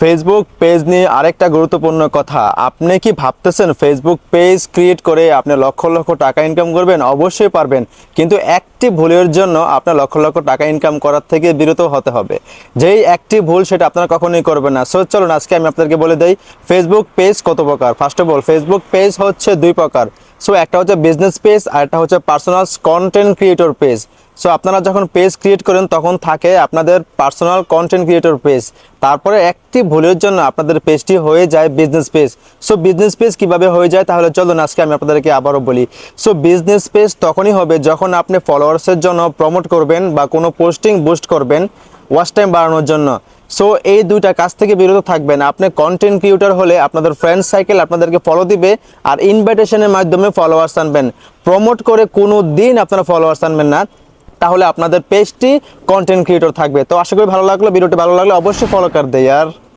Facebook page নিয়ে আরেকটা গুরুত্বপূর্ণ কথা, আপনি কি ভাবতেছেন ফেসবুক পেজ ক্রিয়েট করে আপনি লক্ষ লক্ষ টাকা ইনকাম করবেন? অবশ্যই পারবেন, কিন্তু একটি ভুলের জন্য আপনার লক্ষ লক্ষ টাকা ইনকাম করার থেকে বিরত হতে হবে। যেই একটি ভুল সেটা আপনারা কখনোই করবেন না। সো চলুন আজকে আমি আপনাদেরকে বলে দেই ফেসবুক পেজ কত প্রকার। First of all, Facebook page হচ্ছে দুই প্রকার। সো একটা হচ্ছে বিজনেস পেজ আর একটা হচ্ছে personal content creator page. So আপনারা যখন পেজ ক্রিয়েট করেন তখন থাকে আপনাদের পার্সোনাল কন্টেন্ট ক্রিয়েটর পেজ, তারপরে একটি ভুলের জন্য আপনাদের পেজটি হয়ে যায় business page. So business page কিভাবে হয়ে যায় তাহলে চলুন আজকে আমি আপনাদেরকে আবারও বলি। সো বিজনেস পেজ তখনই হবে যখন আপনি ফলোয়ার্সের জন্য প্রমোট করবেন বা কোনো পোস্টিং বুস্ট করবেন ওয়াচ টাইম বাড়ানোর জন্য। সো এই দুইটা কাজ থেকে বিরত থাকবেন। আপনি কন্টেন্ট ক্রিয়েটর হলে আপনাদের ফ্রেন্ড সাইকেল আপনাদেরকে ফলো দিবে আর ইনভাইটেশনের মাধ্যমে ফলোয়ার্স আনবেন। প্রমোট করে কোনো দিন আপনারা ফলোয়ার্স আনবেন না, তাহলে আপনাদের পেজটি কন্টেন্ট ক্রিয়েটর থাকবে। তো আশা করি ভালো লাগলো, ভিডিওটি ভালো লাগলে অবশ্যই ফলো কর দেয় আর